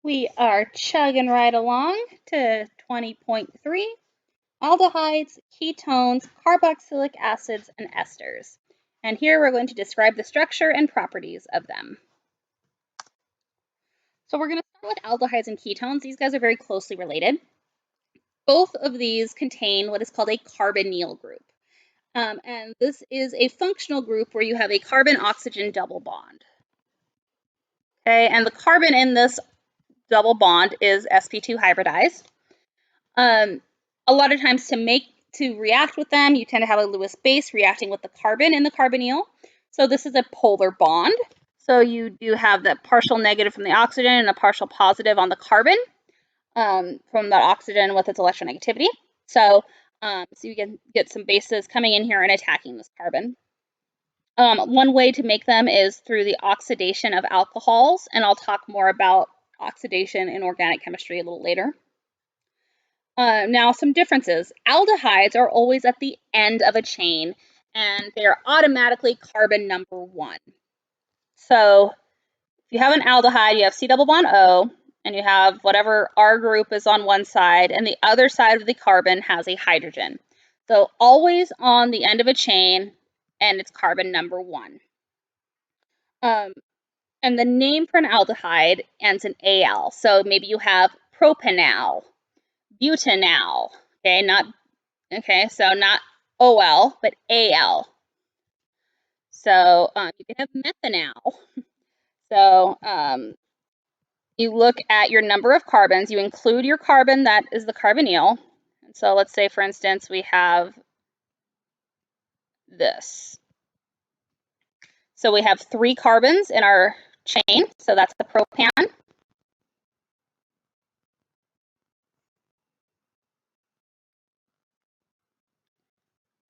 We are chugging right along to 20.3, aldehydes, ketones, carboxylic acids, and esters. And here we're going to describe the structure and properties of them. So we're going to start with aldehydes and ketones. These guys are very closely related. Both of these contain what is called a carbonyl group. And this is a functional group where you have a carbon-oxygen double bond. Okay, and the carbon in this double bond is sp2 hybridized. A lot of times to react with them, you tend to have a Lewis base reacting with the carbon in the carbonyl. So this is a polar bond. So you do have the partial negative from the oxygen and a partial positive on the carbon from the oxygen with its electronegativity. So you can get some bases coming in here and attacking this carbon. One way to make them is through the oxidation of alcohols, and I'll talk more about oxidation in organic chemistry a little later. Now, some differences. Aldehydes are always at the end of a chain, and they are automatically carbon number 1. So if you have an aldehyde, you have C double bond O, and you have whatever R group is on one side, and the other side of the carbon has a hydrogen. So always on the end of a chain, and it's carbon number 1. And the name for an aldehyde ends in Al. So maybe you have propanal, butanal, so not OL, but AL. So you can have methanal. So you look at your number of carbons, you include your carbon, that is the carbonyl. And so let's say, for instance, we have this. So we have 3 carbons in our chain, so that's the propan.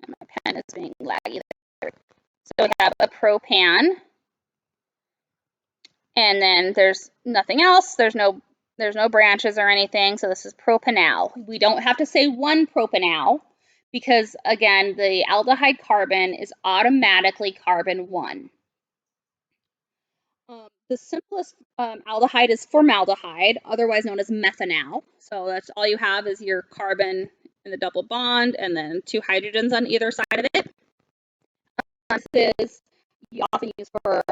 My pen is being laggy there. So we have a propan, and then there's nothing else. There's no branches or anything, so this is propanal. We don't have to say 1 propanal because, again, the aldehyde carbon is automatically carbon 1. The simplest aldehyde is formaldehyde, otherwise known as methanal. So that's all you have is your carbon in the double bond and then 2 hydrogens on either side of it. This is you often use for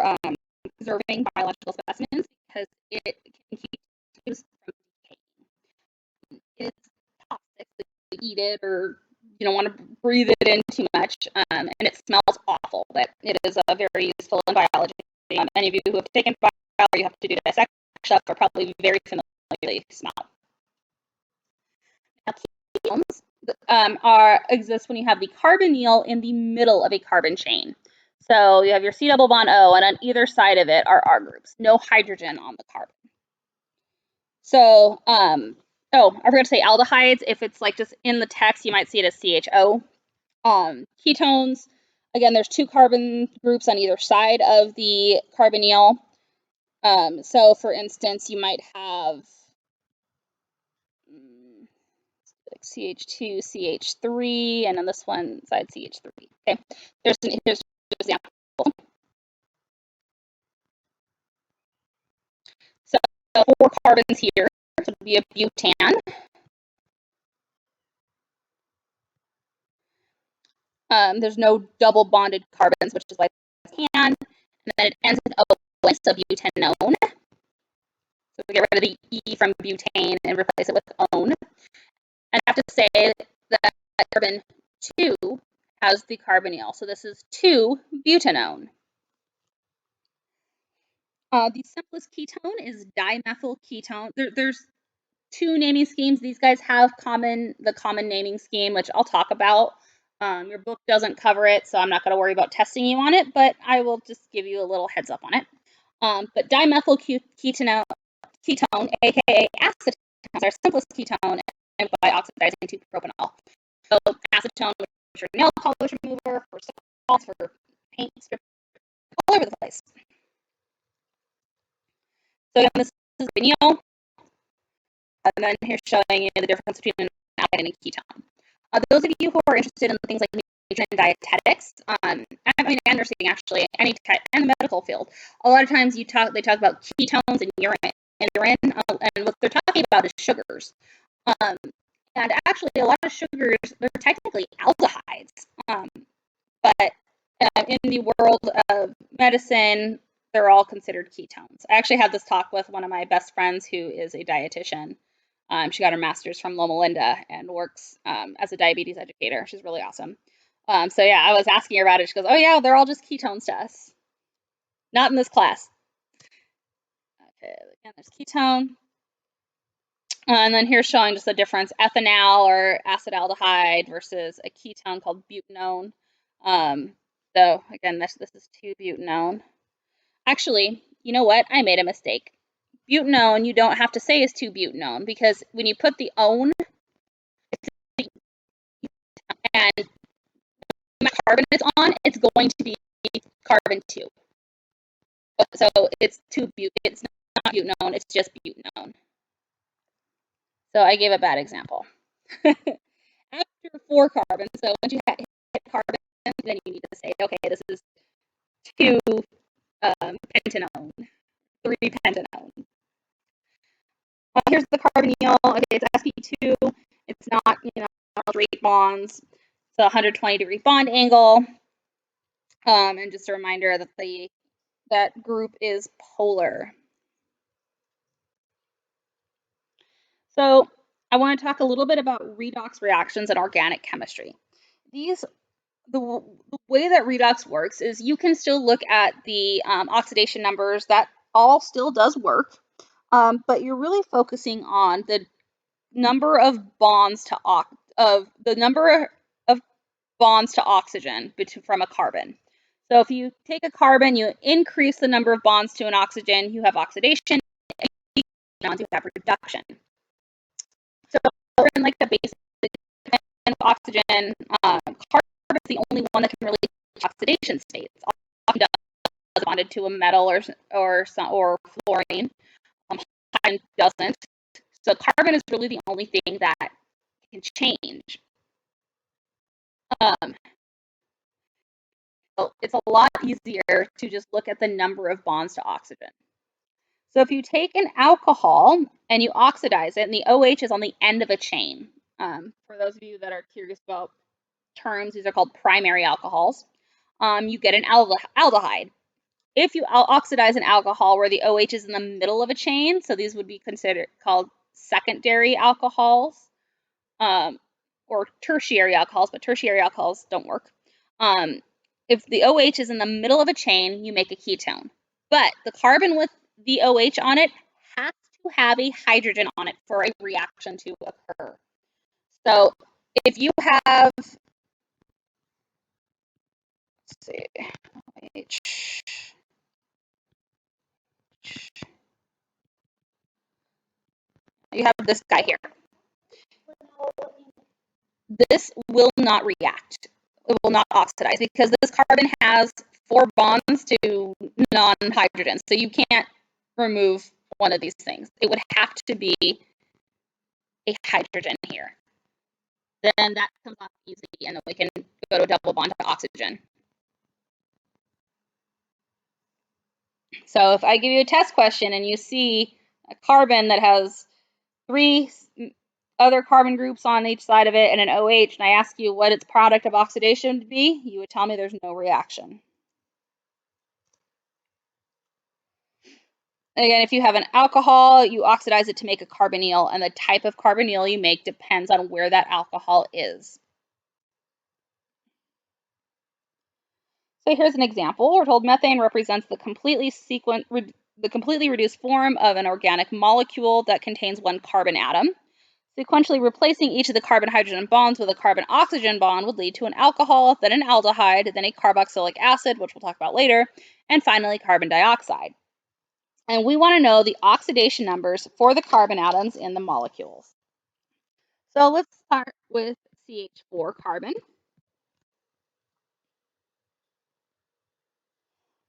preserving biological specimens because it can keep from decaying. It's toxic, so you eat it or you don't want to breathe it in too much, and it smells awful, but it is very useful in biology. Any of you who have taken biology, you have to do dissection stuff are probably very familiar with the smell. Ketones exist when you have the carbonyl in the middle of a carbon chain. So you have your C double bond O, and on either side of it are R groups, no hydrogen on the carbon. So, I forgot to say aldehydes. If it's like just in the text, you might see it as CHO. Ketones, again, there's 2 carbon groups on either side of the carbonyl. So, for instance, you might have CH2, CH3, and on this one side CH3. Okay, here's an example. So 4 carbons here, so it would be a butan. There's no double bonded carbons, which is why it's can, and then it ends in O, so butanone. So we get rid of the E from butane and replace it with one. And I have to say that carbon 2 has the carbonyl, so this is 2-butanone. The simplest ketone is dimethyl ketone. There's 2 naming schemes. These guys have the common naming scheme, which I'll talk about. Your book doesn't cover it, so I'm not going to worry about testing you on it, but I will just give you a little heads up on it. But dimethyl ketone, aka acetone, is our simplest ketone by oxidizing to propanol. So acetone, which is your nail polish remover, for salts, for paint, all over the place. So again, this is vinyl, and then here's showing you the difference between an aldehyde and a ketone. Those of you who are interested in things like nutrient dietetics, and nursing actually, and the medical field, a lot of times they talk about ketones and urine Mandarin, and what they're talking about is sugars. And actually, a lot of sugars, they're technically aldehydes. But in the world of medicine, they're all considered ketones. I actually had this talk with one of my best friends who is a dietitian. She got her master's from Loma Linda and works as a diabetes educator. She's really awesome. So yeah, I was asking her about it. She goes, "Oh yeah, they're all just ketones to us. Not in this class." Okay, again, there's ketone. And then here's showing just the difference, ethanol or acetaldehyde versus a ketone called butanone. So again, this is 2-butanone. Actually, you know what? I made a mistake. Butanone, you don't have to say is 2-butanone because when you put the "one" and the carbon it's on, it's going to be carbon 2. So it's 2-but. It's not butanone. It's just butanone. So I gave a bad example. After 4 carbons, so once you hit carbon, then you need to say, okay, this is 2-pentanone, 3-pentanone. Here's the carbonyl. Okay, it's sp2. It's not, straight bonds. It's a 120-degree bond angle. And just a reminder that that group is polar. So I want to talk a little bit about redox reactions in organic chemistry. The way that redox works is you can still look at the oxidation numbers. That all still does work, but you're really focusing on the number of bonds to bonds to oxygen from a carbon. So if you take a carbon, you increase the number of bonds to an oxygen, you have oxidation, and you have reduction. So in like the basic oxygen, carbon is the only one that can really oxidation states. Often does bonded to a metal or fluorine. Hydrogen doesn't. So carbon is really the only thing that can change. So it's a lot easier to just look at the number of bonds to oxygen. So if you take an alcohol and you oxidize it, and the OH is on the end of a chain. For those of you that are curious about terms, these are called primary alcohols. You get an aldehyde. If you oxidize an alcohol where the OH is in the middle of a chain, so these would be called secondary alcohols, or tertiary alcohols, but tertiary alcohols don't work. If the OH is in the middle of a chain, you make a ketone. But the carbon with the OH on it has to have a hydrogen on it for a reaction to occur. So if you have, let's see, OH, you have this guy here. This will not react. It will not oxidize because this carbon has 4 bonds to non-hydrogens. So you can't remove one of these things. It would have to be a hydrogen here. Then that comes off easy, and then we can go to a double bond to oxygen. So if I give you a test question and you see a carbon that has 3 other carbon groups on each side of it and an OH, and I ask you what its product of oxidation would be, you would tell me there's no reaction. Again, if you have an alcohol, you oxidize it to make a carbonyl, and the type of carbonyl you make depends on where that alcohol is. So here's an example. We're told methane represents the completely reduced form of an organic molecule that contains 1 carbon atom. Sequentially replacing each of the carbon-hydrogen bonds with a carbon-oxygen bond would lead to an alcohol, then an aldehyde, then a carboxylic acid, which we'll talk about later, and finally carbon dioxide. And we want to know the oxidation numbers for the carbon atoms in the molecules. So let's start with CH4 carbon.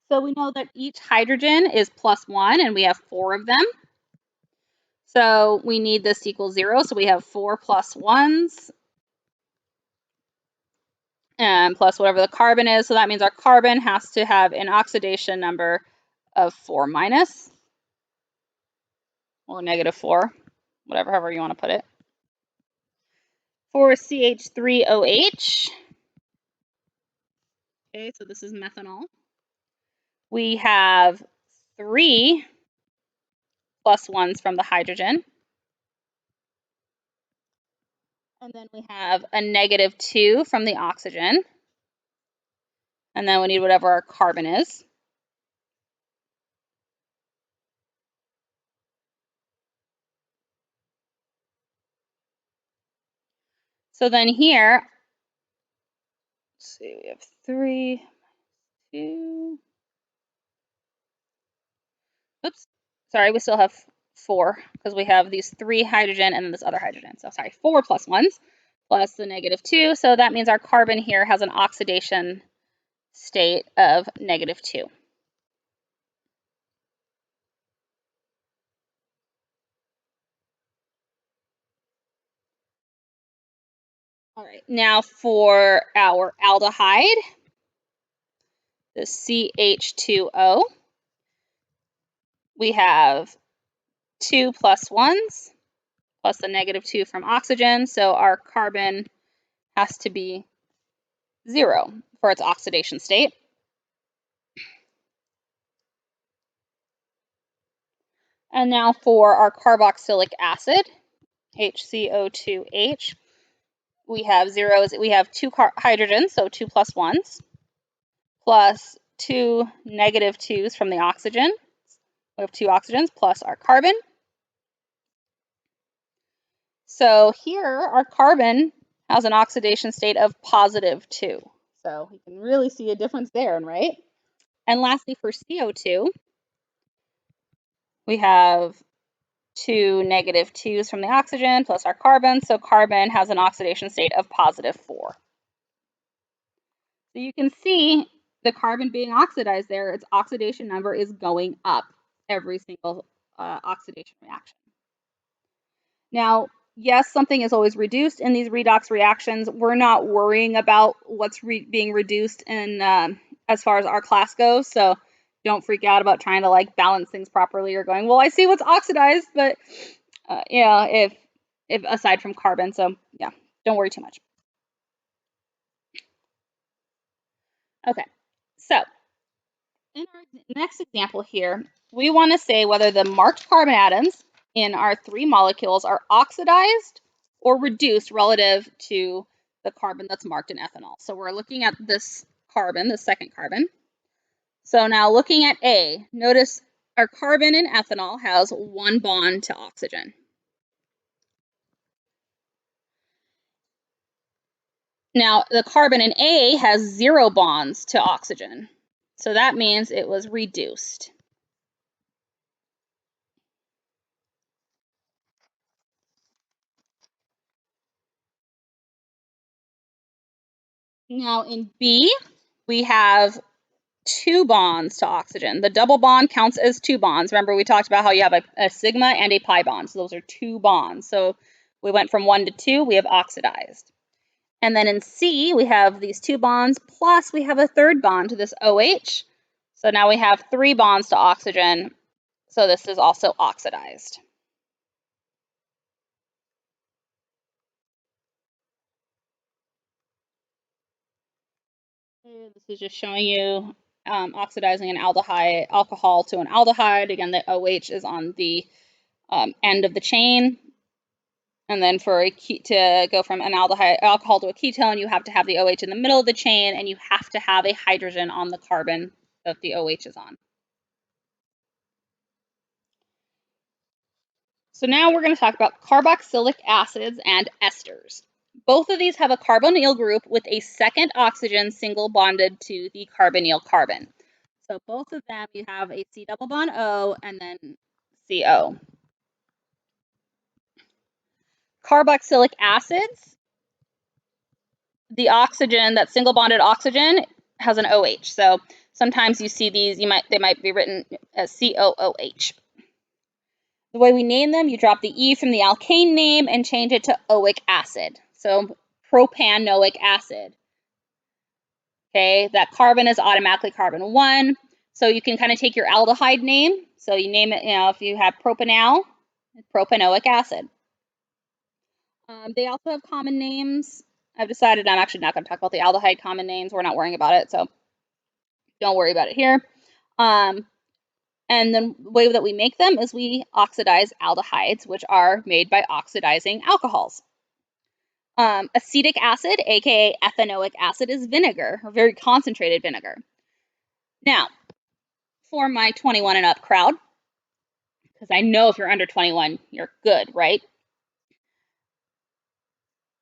So we know that each hydrogen is +1, and we have 4 of them. So we need this equals 0, so we have 4 plus 1s, and plus whatever the carbon is. So that means our carbon has to have an oxidation number of 4 minus. or -4, however you want to put it. For CH3OH, okay, so this is methanol, we have 3 +1s from the hydrogen. And then we have a -2 from the oxygen. And then we need whatever our carbon is. So then here, let's see, we have 3, 2. Oops, sorry, we still have 4 because we have these 3 hydrogen and then this other hydrogen. So sorry, 4 +1s plus the -2. So that means our carbon here has an oxidation state of -2. All right, now for our aldehyde, the CH2O, we have 2 +1s plus the -2 from oxygen, so our carbon has to be 0 for its oxidation state. And now for our carboxylic acid, HCO2H, we have 2 hydrogens, so 2 +1s, plus 2 -2s from the oxygen. We have 2 oxygens plus our carbon. So here our carbon has an oxidation state of +2. So you can really see a difference there, right? And lastly, for CO2, we have 2 -2s from the oxygen plus our carbon. So carbon has an oxidation state of +4. So you can see the carbon being oxidized there, its oxidation number is going up every single oxidation reaction. Now, yes, something is always reduced in these redox reactions. We're not worrying about what's being reduced in as far as our class goes. So don't freak out about trying to like balance things properly or going, well, I see what's oxidized, but yeah, if aside from carbon. So yeah, don't worry too much. Okay, so in our next example here, we want to say whether the marked carbon atoms in our 3 molecules are oxidized or reduced relative to the carbon that's marked in ethanol. So we're looking at this carbon, the second carbon. So now looking at A, notice our carbon in ethanol has 1 bond to oxygen. Now the carbon in A has 0 bonds to oxygen. So that means it was reduced. Now in B, we have 2 bonds to oxygen. The double bond counts as 2 bonds. Remember, we talked about how you have a sigma and a pi bond. So those are 2 bonds. So we went from 1 to 2, we have oxidized. And then in C, we have these 2 bonds, plus we have a third bond to this OH. So now we have 3 bonds to oxygen. So this is also oxidized. This is just showing you oxidizing an aldehyde alcohol to an aldehyde. Again, the OH is on the end of the chain. And then for to go from an aldehyde alcohol to a ketone, you have to have the OH in the middle of the chain, and you have to have a hydrogen on the carbon that the OH is on. So now we're going to talk about carboxylic acids and esters. Both of these have a carbonyl group with a second oxygen single bonded to the carbonyl carbon. So both of them, you have a C double bond O and then CO. Carboxylic acids, the oxygen, that single bonded oxygen, has an OH. So sometimes you see these, they might be written as COOH. The way we name them, you drop the E from the alkane name and change it to oic acid. So propanoic acid. Okay, that carbon is automatically carbon 1. So you can kind of take your aldehyde name. So you name it, if you have propanal, propanoic acid. They also have common names. I've decided I'm actually not going to talk about the aldehyde common names. We're not worrying about it, so don't worry about it here. And then the way that we make them is we oxidize aldehydes, which are made by oxidizing alcohols. Acetic acid, aka ethanoic acid, is vinegar, or very concentrated vinegar. Now, for my 21 and up crowd, because I know if you're under 21, you're good, right?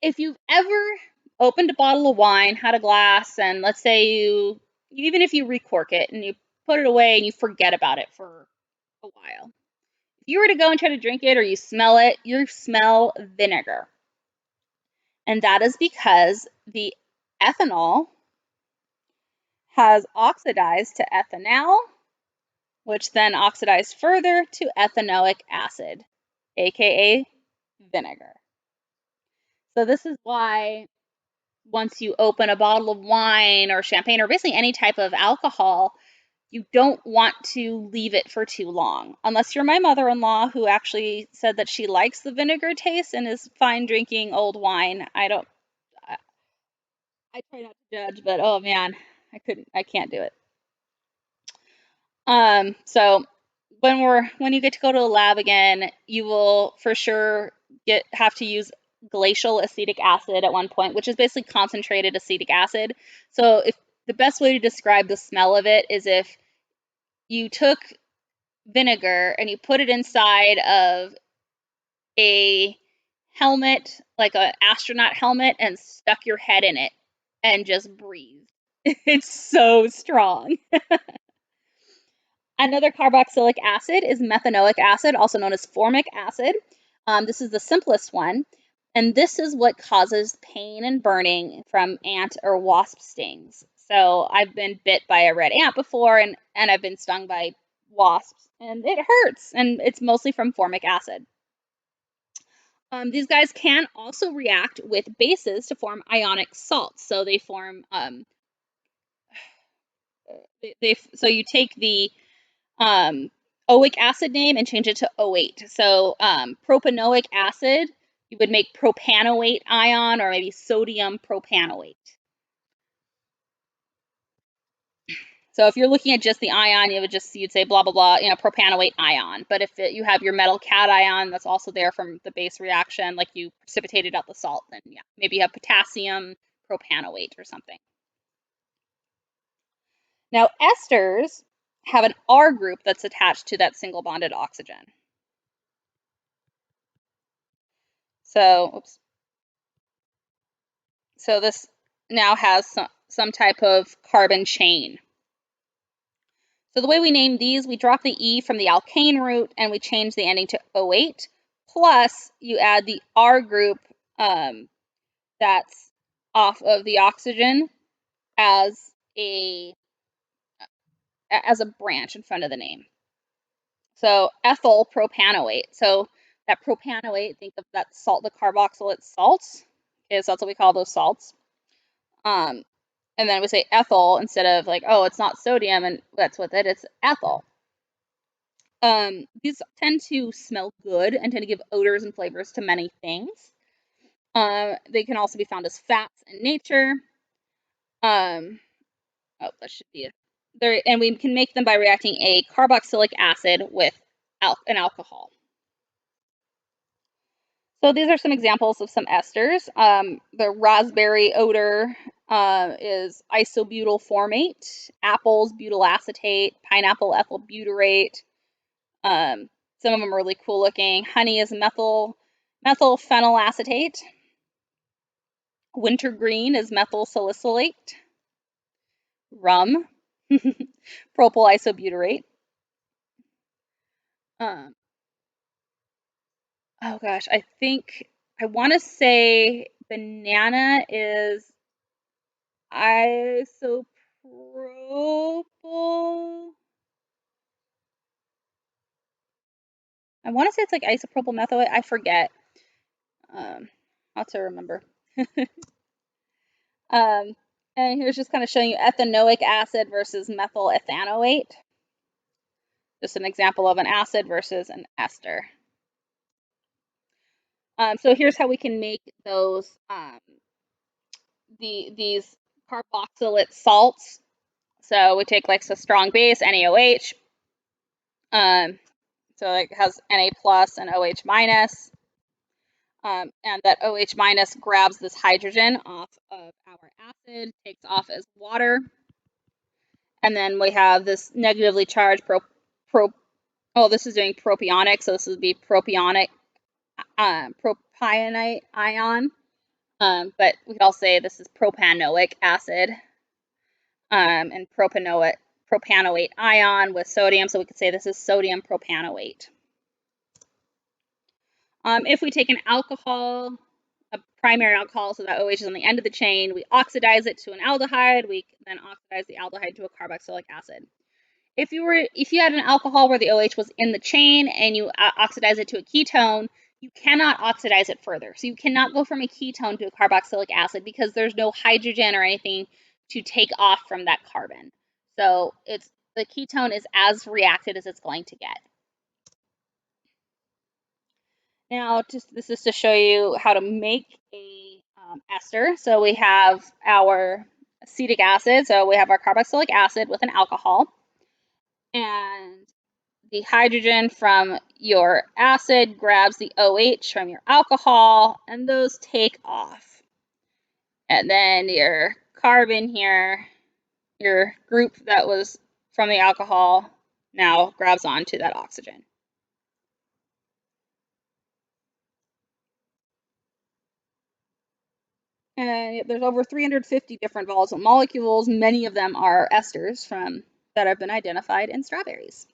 If you've ever opened a bottle of wine, had a glass, and let's say even if you recork it and you put it away and you forget about it for a while, if you were to go and try to drink it or you smell it, you smell vinegar. And that is because the ethanol has oxidized to ethanal, which then oxidized further to ethanoic acid, aka vinegar. So this is why once you open a bottle of wine or champagne or basically any type of alcohol, you don't want to leave it for too long. Unless you're my mother-in-law, who actually said that she likes the vinegar taste and is fine drinking old wine. I try not to judge, but oh man, I can't do it. So when you get to go to a lab again, you will for sure have to use glacial acetic acid at one point, which is basically concentrated acetic acid. So if the best way to describe the smell of it is if you took vinegar and you put it inside of a helmet, like an astronaut helmet, and stuck your head in it and just breathed. It's so strong. Another carboxylic acid is methanoic acid, also known as formic acid. This is the simplest one, and this is what causes pain and burning from ant or wasp stings. So I've been bit by a red ant before, and I've been stung by wasps, and it hurts, and it's mostly from formic acid. These guys can also react with bases to form ionic salts. So they form, so you take the oic acid name and change it to O8. So propanoic acid, you would make propanoate ion or maybe sodium propanoate. So if you're looking at just the ion, you'd say blah, blah, blah, propanoate ion. But if you have your metal cation that's also there from the base reaction, like you precipitated out the salt, then yeah, maybe you have potassium propanoate or something. Now esters have an R group that's attached to that single bonded oxygen. So, oops. So this now has some type of carbon chain. So the way we name these, we drop the E from the alkane root and we change the ending to O8. Plus, you add the R group that's off of the oxygen as a branch in front of the name. So ethyl propanoate. So that propanoate, think of that salt, the carboxylate salts. Okay, so that's what we call those salts. And then we say ethyl instead of like, oh, it's not sodium, and that's what it's ethyl. These tend to smell good and tend to give odors and flavors to many things. They can also be found as fats in nature. Oh, that should be it. And we can make them by reacting a carboxylic acid with an alcohol. So these are some examples of some esters. The raspberry odor is isobutyl formate, apples butyl acetate, pineapple ethyl butyrate. Some of them are really cool looking. Honey is methyl phenyl acetate. Wintergreen is methyl salicylate. Rum, propyl isobutyrate. Oh gosh, I want to say banana is isopropyl. I want to say it's like isopropyl methoate. I forget. I'll have to remember. And here's just kind of showing you ethanoic acid versus methyl ethanoate. Just an example of an acid versus an ester. So here's how we can make those these carboxylate salts. So we take like a strong base, NaOH. So it has Na plus and OH minus. And that OH minus grabs this hydrogen off of our acid, takes off as water. And then we have this negatively charged this is doing propionic, so this would be propionic, propionate ion. But we could also say this is propanoic acid, and propanoate ion with sodium, so we could say this is sodium propanoate. If we take an alcohol, a primary alcohol, so that OH is on the end of the chain, we oxidize it to an aldehyde, we then oxidize the aldehyde to a carboxylic acid. If you had an alcohol where the OH was in the chain and you oxidize it to a ketone, you cannot oxidize it further. So you cannot go from a ketone to a carboxylic acid because there's no hydrogen or anything to take off from that carbon. So the ketone is as reacted as it's going to get. Now, this is to show you how to make a ester. So we have our acetic acid. So we have our carboxylic acid with an alcohol. And the hydrogen from your acid grabs the OH from your alcohol, and those take off. And then your carbon here, your group that was from the alcohol, now grabs onto that oxygen. And there's over 350 different volatile molecules. Many of them are esters that have been identified in strawberries.